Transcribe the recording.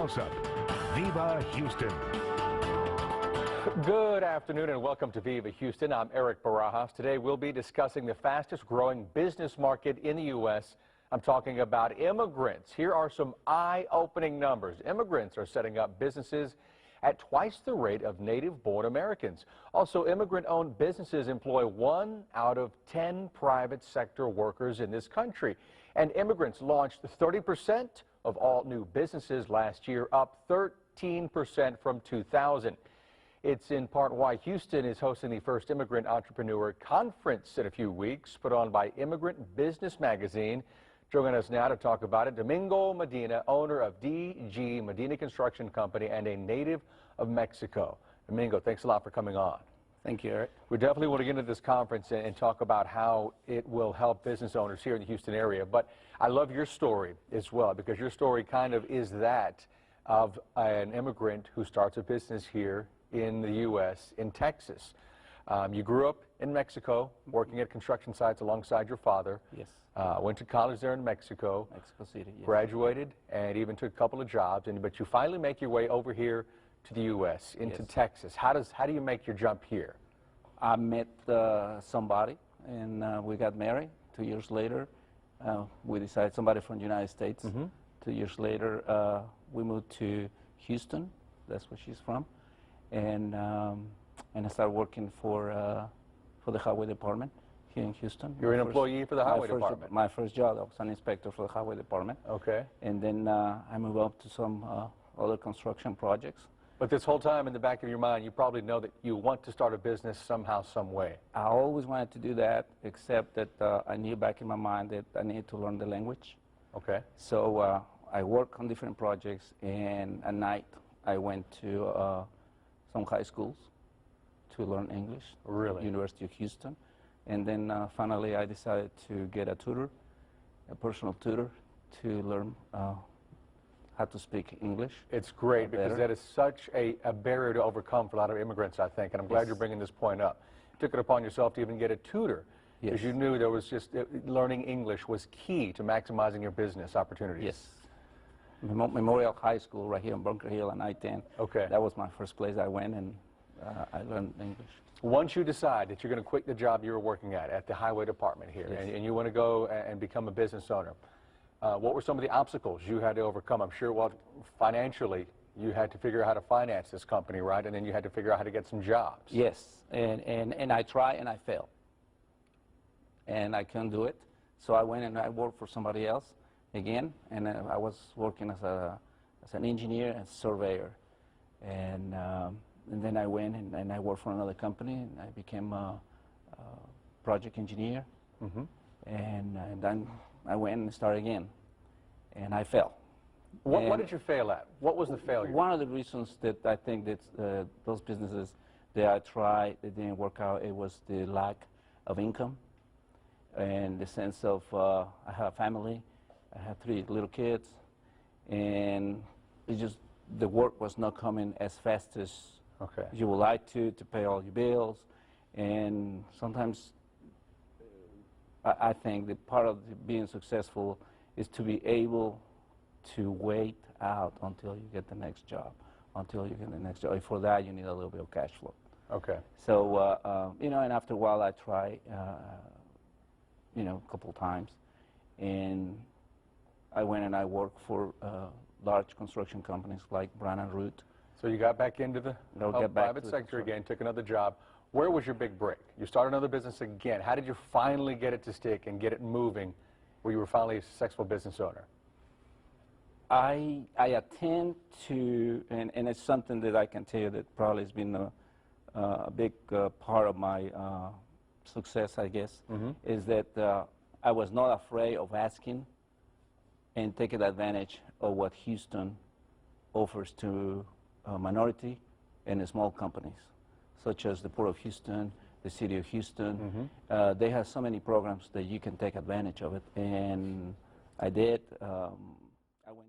close-up. Viva Houston. Good afternoon and welcome to Viva Houston. I'm Eric Barajas. Today we'll be discussing the fastest growing business market in the U.S. I'm talking about immigrants. Here are some eye-opening numbers. Immigrants are setting up businesses at twice the rate of native-born Americans. Also, immigrant-owned businesses employ 1 out of 10 private sector workers in this country. And immigrants launched 30% of all new businesses last year, up 13% from 2000. It's in part why Houston is hosting the first Immigrant Entrepreneur Conference in a few weeks, put on by Immigrant Business Magazine. Joining us now to talk about it, Domingo Medina, owner of DG Medina Construction Company and a native of Mexico. Domingo, thanks a lot for coming on. Thank you, Eric. We definitely want to get into this conference and talk about how it will help business owners here in the Houston area. But I love your story as well, because your story kind of is that of an immigrant who starts a business here in the U.S., in Texas. You grew up in Mexico, working at construction sites alongside your father. Yes. Went to college there in Mexico. Mexico City, yes. Graduated and even took a couple of jobs. But you finally make your way over here to the U.S., into Yes. Texas. How do you make your jump here? I met somebody, and we got married. 2 years later, we decided somebody from the United States. 2 years later, we moved to Houston. That's where she's from. And I started working for the highway department here in Houston. You're an employee for the highway department? My first job, I was an inspector for the highway department. Okay. And then I moved up to some other construction projects. But this whole time in the back of your mind, you probably know that you want to start a business somehow, some way. I always wanted to do that, except that I knew back in my mind that I needed to learn the language. Okay. So I worked on different projects, and at night I went to some high schools to learn English. Really? University of Houston. And then finally I decided to get a tutor, a personal tutor, to learn how to speak English. It's great because that is such a barrier to overcome for a lot of immigrants, I think, and I'm glad you're bringing this point up. You took it upon yourself to even get a tutor because you knew there was just learning English was key to maximizing your business opportunities. Yes. Memorial High School right here in Bunker Hill on I-10. Okay. That was my first place I went, and I learned English. Once you decide that you're going to quit the job you were working at the highway department here, and you want to go and become a business owner, what were some of the obstacles you had to overcome? I'm sure, well, financially, you had to figure out how to finance this company, right? And then you had to figure out how to get some jobs. Yes, and I tried and I failed. And I couldn't do it. So I went and I worked for somebody else again, and I was working as an engineer and surveyor. And then I went and I worked for another company, and I became a project engineer. And then I went and started again, and I failed. What did you fail at? What was the failure? One of the reasons that I think that those businesses that I tried, that didn't work out, it was the lack of income, and the sense of I have a family, I have 3 little kids, and it just, the work was not coming as fast as you would like to pay all your bills. And sometimes I think that part of being successful is to be able to wait out until you get the next job, And for that, you need a little bit of cash flow. Okay. So, you know, and after a while, I tried, you know, a couple times, and I went and I worked for large construction companies like Brown & Root. So you got back into the private sector again, took another job. Where was your big break? You started another business again. How did you finally get it to stick and get it moving where you were finally a successful business owner? I attend to, and it's something that I can tell you that probably has been a big part of my success, I guess, is that I was not afraid of asking and taking advantage of what Houston offers to minority and small companies, such as the Port of Houston, the City of Houston. They have so many programs that you can take advantage of it, and I did. I went